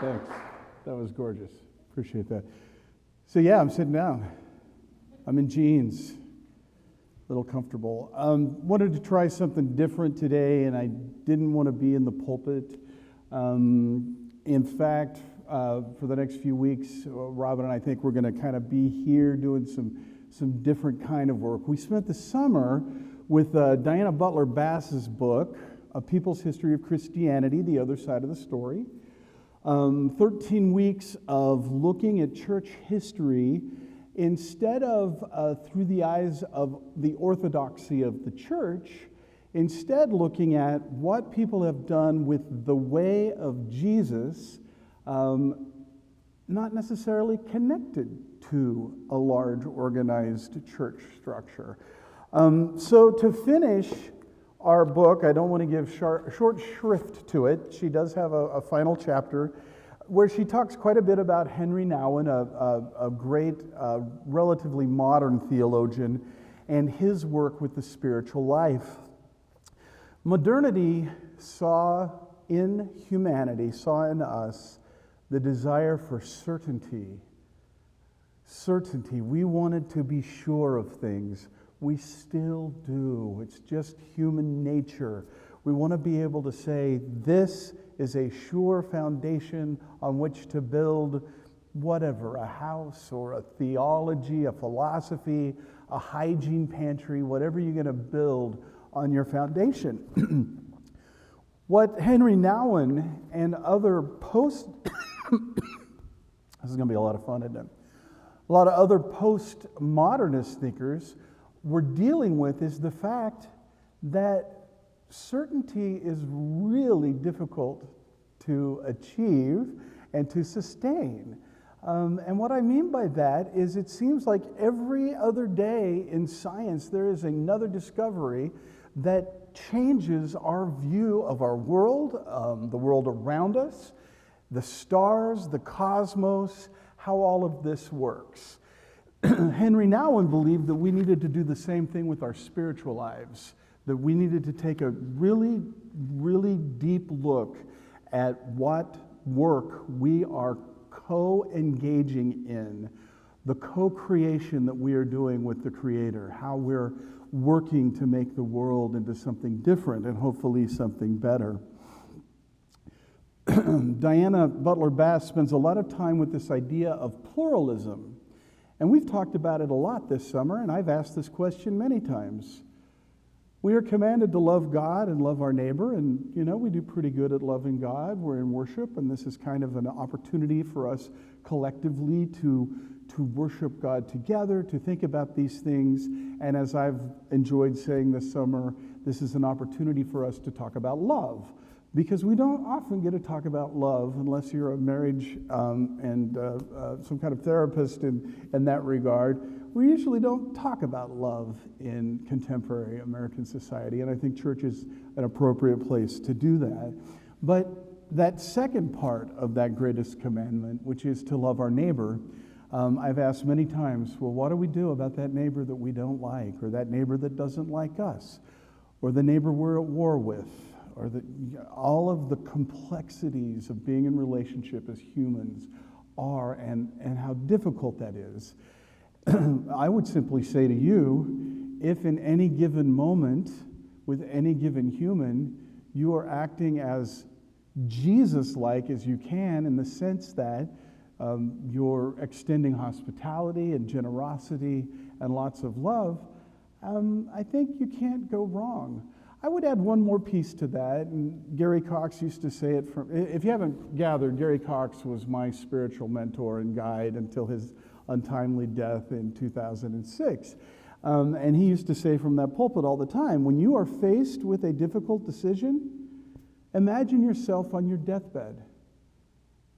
Thanks. That was gorgeous. Appreciate that. So yeah, I'm sitting down. I'm in jeans, a little comfortable. Wanted to try something different today, and I didn't want to be in the pulpit. In fact, for the next few weeks, Robin and I think we're going to kind of be here doing some different kind of work. We spent the summer with Diana Butler Bass's book, A People's History of Christianity, The Other Side of the Story. 13 weeks of looking at church history instead of through the eyes of the orthodoxy of the church, instead looking at what people have done with the way of Jesus, not necessarily connected to a large organized church structure. So to finish our book, I don't want to give short shrift to it. She does have a final chapter where she talks quite a bit about Henry Nouwen, a great, relatively modern theologian, and his work with the spiritual life. Modernity saw in humanity, saw in us, the desire for certainty. Certainty. We wanted to be sure of things. We still do. It's just human nature. We want to be able to say, this is a sure foundation on which to build whatever, a house or a theology, a philosophy, a hygiene pantry, whatever you're going to build on your foundation. What Henry Nouwen and other this is going to be a lot of fun, isn't it? A lot of other postmodernist thinkers we're dealing with is the fact that certainty is really difficult to achieve and to sustain. And what I mean by that is it seems like every other day in science there is another discovery that changes our view of our world, the world around us, the stars, the cosmos, how all of this works. Henry Nouwen believed that we needed to do the same thing with our spiritual lives, that we needed to take a really, really deep look at what work we are co-engaging in, the co-creation that we are doing with the Creator, how we're working to make the world into something different and hopefully something better. Diana Butler Bass spends a lot of time with this idea of pluralism. And we've talked about it a lot this summer, and I've asked this question many times. We are commanded to love God and love our neighbor, and we do pretty good at loving God. We're in worship, and this is kind of an opportunity for us collectively to worship God together, to think about these things. And as I've enjoyed saying this summer, this is an opportunity for us to talk about love. Because we don't often get to talk about love unless you're a marriage and some kind of therapist in that regard. We usually don't talk about love in contemporary American society, and I think church is an appropriate place to do that. But that second part of that greatest commandment, which is to love our neighbor, I've asked many times, well, what do we do about that neighbor that we don't like, or that neighbor that doesn't like us, or the neighbor we're at war with? Or all of the complexities of being in relationship as humans are, and how difficult that is. I would simply say to you, if in any given moment, with any given human, you are acting as Jesus-like as you can, in the sense that you're extending hospitality and generosity and lots of love, I think you can't go wrong. I would add one more piece to that, and Gary Cox used to say it if you haven't gathered, Gary Cox was my spiritual mentor and guide until his untimely death in 2006. And he used to say from that pulpit all the time, when you are faced with a difficult decision, imagine yourself on your deathbed.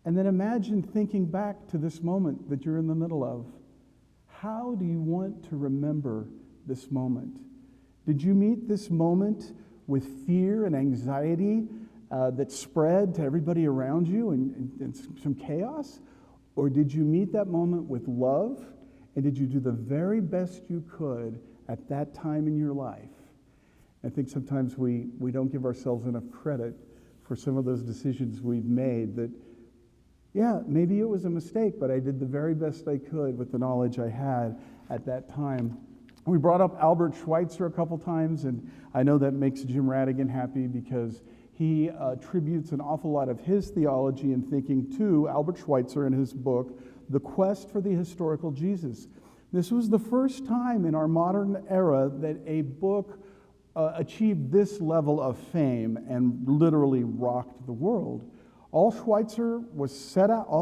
And then imagine thinking back to this moment that you're in the middle of. How do you want to remember this moment? Did you meet this moment with fear and anxiety that spread to everybody around you and some chaos? Or did you meet that moment with love? And did you do the very best you could at that time in your life? I think sometimes we don't give ourselves enough credit for some of those decisions we've made that Yeah, maybe it was a mistake, but I did the very best I could with the knowledge I had at that time. We brought up Albert Schweitzer a couple times, and I know that makes Jim Radigan happy because he attributes an awful lot of his theology and thinking to Albert Schweitzer in his book, The Quest for the Historical Jesus. This was the first time in our modern era that a book achieved this level of fame and literally rocked the world. All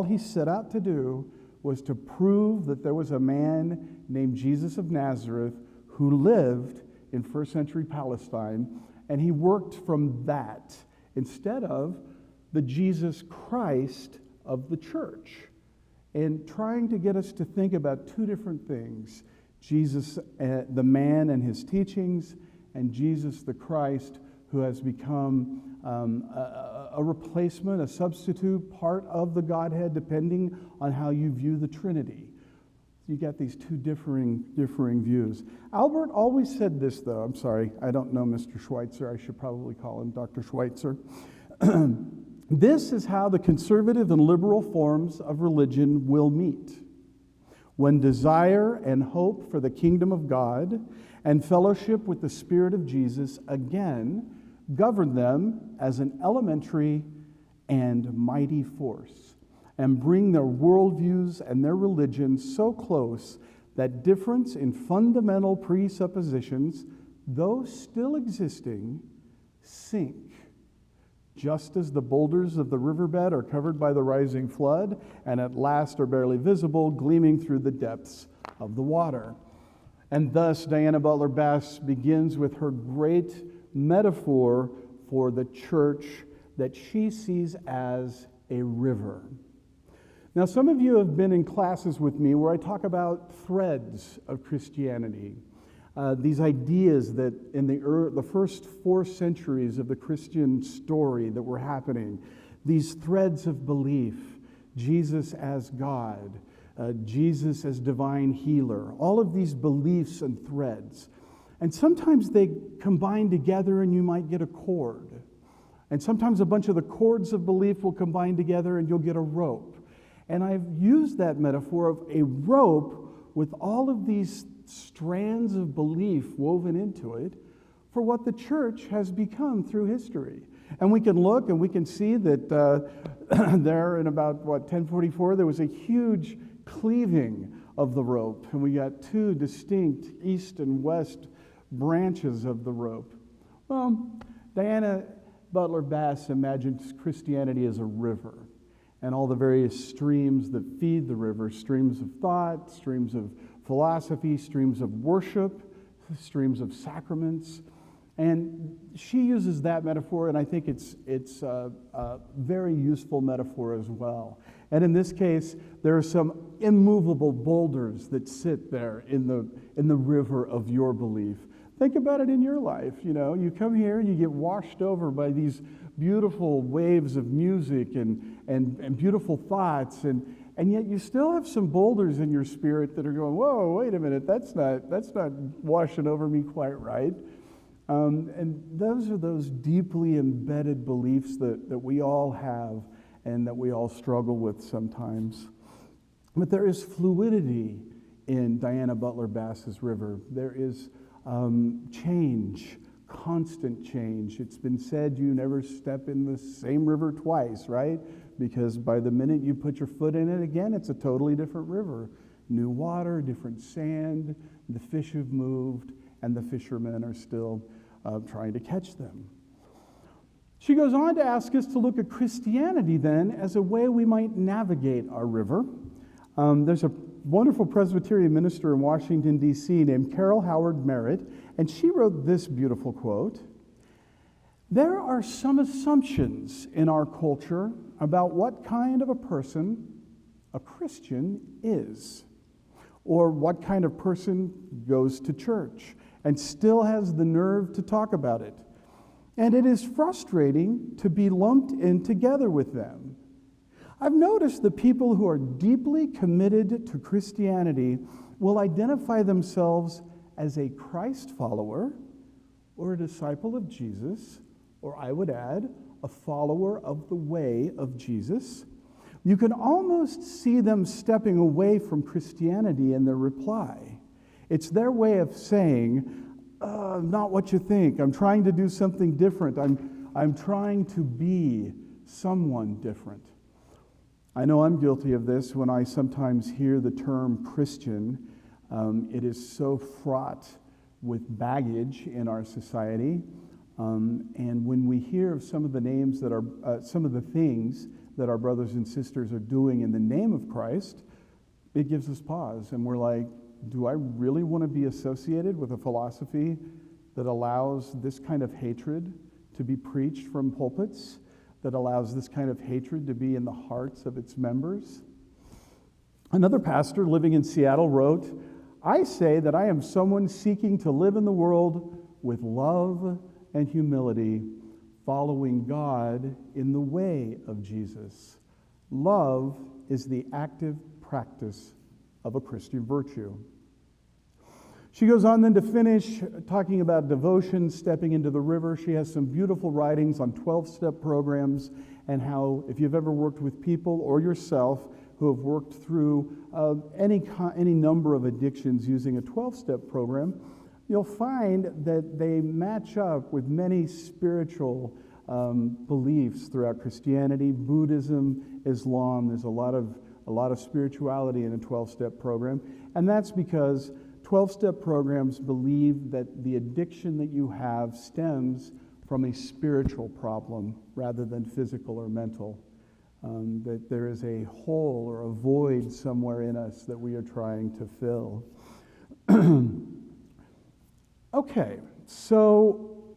he set out to do was to prove that there was a man named Jesus of Nazareth who lived in first century Palestine, and he worked from that instead of the Jesus Christ of the church, and trying to get us to think about two different things: Jesus, the man and his teachings, and Jesus the Christ, who has become a replacement, a substitute, part of the Godhead, depending on how you view the Trinity. You get these two differing views. Albert always said this, though. I'm sorry, I don't know Mr. Schweitzer. I should probably call him Dr. Schweitzer. This is how the conservative and liberal forms of religion will meet: when desire and hope for the kingdom of God and fellowship with the Spirit of Jesus again govern them as an elementary and mighty force, and bring their worldviews and their religion so close that difference in fundamental presuppositions, though still existing, sink, just as the boulders of the riverbed are covered by the rising flood and at last are barely visible, gleaming through the depths of the water. And thus, Diana Butler Bass begins with her great metaphor for the church that she sees as a river. Now, some of you have been in classes with me where I talk about threads of Christianity, these ideas that in the first 4 centuries of the Christian story that were happening, these threads of belief: Jesus as God, Jesus as divine healer, all of these beliefs and threads. And sometimes they combine together and you might get a cord. And sometimes a bunch of the cords of belief will combine together and you'll get a rope. And I've used that metaphor of a rope with all of these strands of belief woven into it for what the church has become through history. And we can look and we can see that there in about, 1044, there was a huge cleaving of the rope. And we got 2 distinct east and west branches of the rope. Well, Diana Butler Bass imagines Christianity as a river, and all the various streams that feed the river: streams of thought, streams of philosophy, streams of worship, streams of sacraments. And she uses that metaphor, and I think it's a very useful metaphor as well. And in this case, there are some immovable boulders that sit there in the river of your belief. Think about it in your life. You come here and you get washed over by these beautiful waves of music and beautiful thoughts, and yet you still have some boulders in your spirit that are going, whoa, wait a minute, that's not washing over me quite right. And those are those deeply embedded beliefs that we all have and that we all struggle with sometimes. But there is fluidity in Diana Butler Bass's river. There is change, constant change. It's been said you never step in the same river twice, right? Because by the minute you put your foot in it again, it's a totally different river. New water, different sand, the fish have moved, and the fishermen are still trying to catch them. She goes on to ask us to look at Christianity then as a way we might navigate our river. There's a wonderful Presbyterian minister in Washington, D.C. named Carol Howard Merritt, and she wrote this beautiful quote: "There are some assumptions in our culture about what kind of a person a Christian is, or what kind of person goes to church and still has the nerve to talk about it. And it is frustrating to be lumped in together with them. I've noticed that people who are deeply committed to Christianity will identify themselves as a Christ follower or a disciple of Jesus, or I would add, a follower of the way of Jesus, You can almost see them stepping away from Christianity in their reply. It's their way of saying, not what you think. I'm trying to do something different. I'm trying to be someone different. I know I'm guilty of this when I sometimes hear the term Christian. It is so fraught with baggage in our society. And when we hear of some of the names that are, some of the things that our brothers and sisters are doing in the name of Christ, it gives us pause. And we're like, do I really want to be associated with a philosophy that allows this kind of hatred to be preached from pulpits, that allows this kind of hatred to be in the hearts of its members? Another pastor living in Seattle wrote, I say that I am someone seeking to live in the world with love and humility, following God in the way of Jesus. Love is the active practice of a Christian virtue. She goes on then to finish talking about devotion, stepping into the river. She has some beautiful writings on 12-step programs and how, if you've ever worked with people or yourself who have worked through any number of addictions using a 12-step program, you'll find that they match up with many spiritual beliefs throughout Christianity, Buddhism, Islam. There's a lot of spirituality in a 12-step program, and that's because 12-step programs believe that the addiction that you have stems from a spiritual problem rather than physical or mental. That there is a hole or a void somewhere in us that we are trying to fill. Okay, so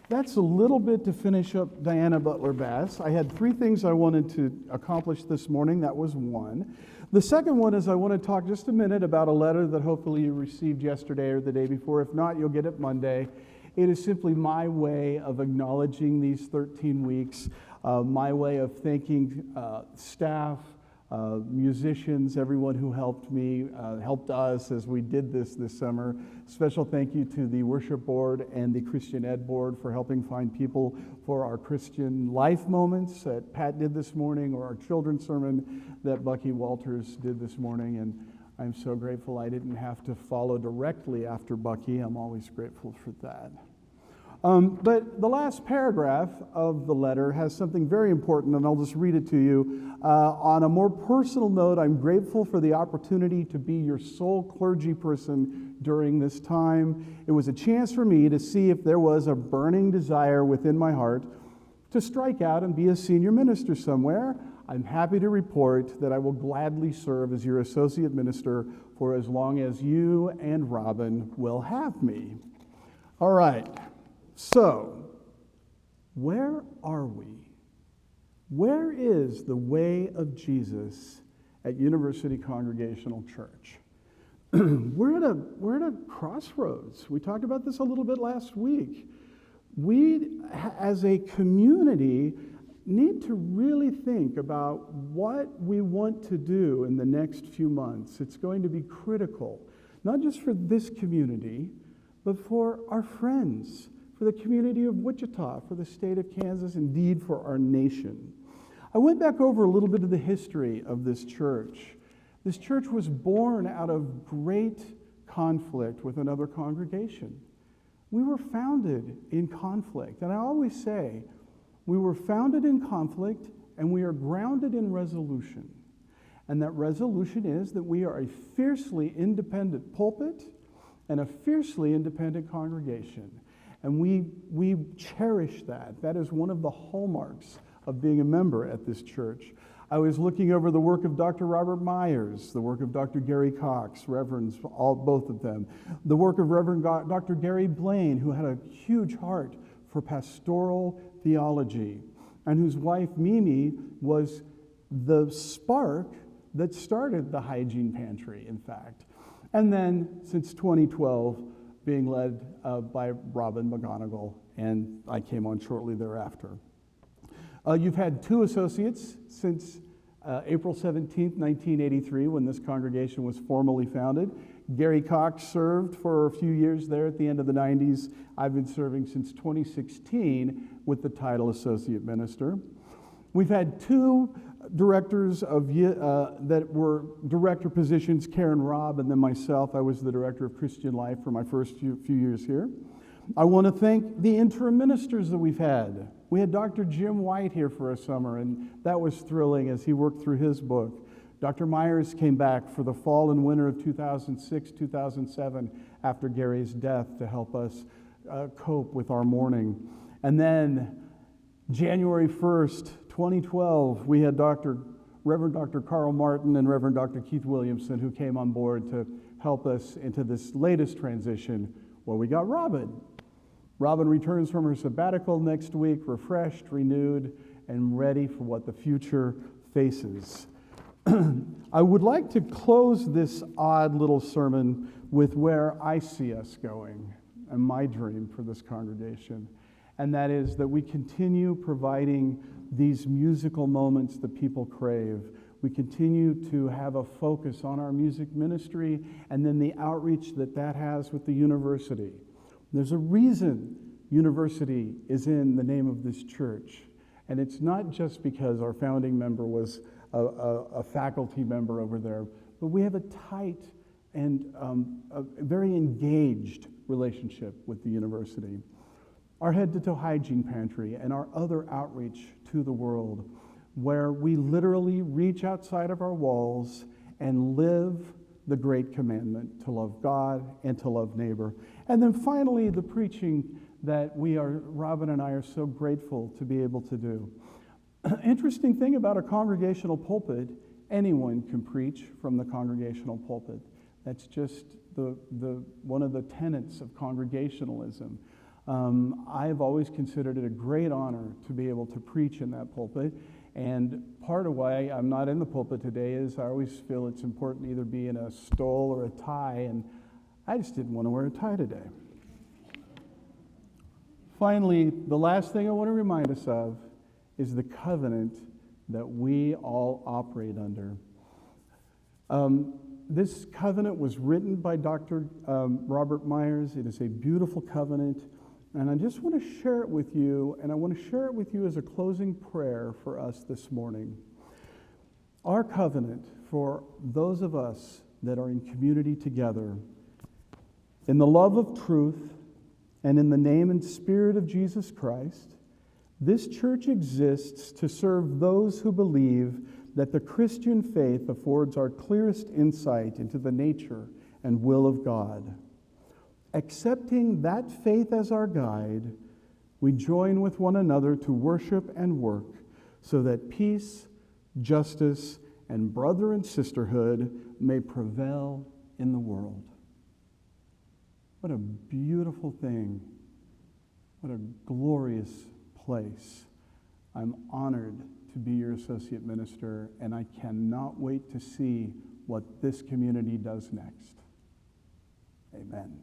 that's a little bit to finish up Diana Butler Bass. I had 3 things I wanted to accomplish this morning. That was one. The second one is I want to talk just a minute about a letter that hopefully you received yesterday or the day before. If not, you'll get it Monday. It is simply my way of acknowledging these 13 weeks, my way of thanking staff, musicians, everyone who helped me, helped us as we did this summer. Special thank you to the worship board and the Christian Ed board for helping find people for our Christian life moments that Pat did this morning, or our children's sermon that Bucky Walters did this morning. And I'm so grateful I didn't have to follow directly after Bucky. I'm always grateful for that. But the last paragraph of the letter has something very important, and I'll just read it to you. On a more personal note, I'm grateful for the opportunity to be your sole clergy person during this time. It was a chance for me to see if there was a burning desire within my heart to strike out and be a senior minister somewhere. I'm happy to report that I will gladly serve as your associate minister for as long as you and Robin will have me. All right. So, where are we? Where is the way of Jesus at University Congregational Church? We're at a crossroads. We talked about this a little bit last week. We, as a community, need to really think about what we want to do in the next few months. It's going to be critical, not just for this community, but for our friends, for the community of Wichita, for the state of Kansas, indeed for our nation. I went back over a little bit of the history of this church. This church was born out of great conflict with another congregation. We were founded in conflict, and I always say, we were founded in conflict and we are grounded in resolution. And that resolution is that we are a fiercely independent pulpit and a fiercely independent congregation. And we cherish that. That is one of the hallmarks of being a member at this church. I was looking over the work of Dr. Robert Myers, the work of Dr. Gary Cox, reverends, both of them, the work of Reverend Dr. Gary Blaine, who had a huge heart for pastoral theology, and whose wife, Mimi, was the spark that started the hygiene pantry, in fact. And then, since 2012, being led by Robin McGonigal, and I came on shortly thereafter. You've had 2 associates since April 17th, 1983, when this congregation was formally founded. Gary Cox served for a few years there at the end of the 90s. I've been serving since 2016 with the title Associate Minister. We've had 2 directors that were director positions, Karen Robb, and then myself. I was the director of Christian Life for my first few years here. I want to thank the interim ministers that we've had. We had Dr. Jim White here for a summer, and that was thrilling as he worked through his book. Dr. Myers came back for the fall and winter of 2006, 2007, after Gary's death to help us cope with our mourning. And then January 1st, 2012, we had Reverend Dr. Carl Martin and Reverend Dr. Keith Williamson who came on board to help us into this latest transition. Well, we got Robin. Robin returns from her sabbatical next week, refreshed, renewed, and ready for what the future faces. I would like to close this odd little sermon with where I see us going and my dream for this congregation. And that is that we continue providing these musical moments that people crave. We continue to have a focus on our music ministry and then the outreach that has with the university. There's a reason university is in the name of this church. And it's not just because our founding member was a faculty member over there, but we have a tight and a very engaged relationship with the university. Our head-to-toe hygiene pantry and our other outreach to the world, where we literally reach outside of our walls and live the great commandment to love God and to love neighbor. And then finally, the preaching that Robin and I are so grateful to be able to do. Interesting thing about a congregational pulpit, anyone can preach from the congregational pulpit. That's just one of the tenets of congregationalism. I've always considered it a great honor to be able to preach in that pulpit. And part of why I'm not in the pulpit today is I always feel it's important to either be in a stole or a tie, and I just didn't want to wear a tie today. Finally, the last thing I want to remind us of is the covenant that we all operate under. This covenant was written by Dr. Robert Myers. It is a beautiful covenant, and I just want to share it with you, and I want to share it with you as a closing prayer for us this morning. Our covenant for those of us that are in community together, in the love of truth and in the name and spirit of Jesus Christ, this church exists to serve those who believe that the Christian faith affords our clearest insight into the nature and will of God. Accepting that faith as our guide, we join with one another to worship and work so that peace, justice, and brother and sisterhood may prevail in the world. What a beautiful thing. What a glorious place. I'm honored to be your associate minister, and I cannot wait to see what this community does next. Amen.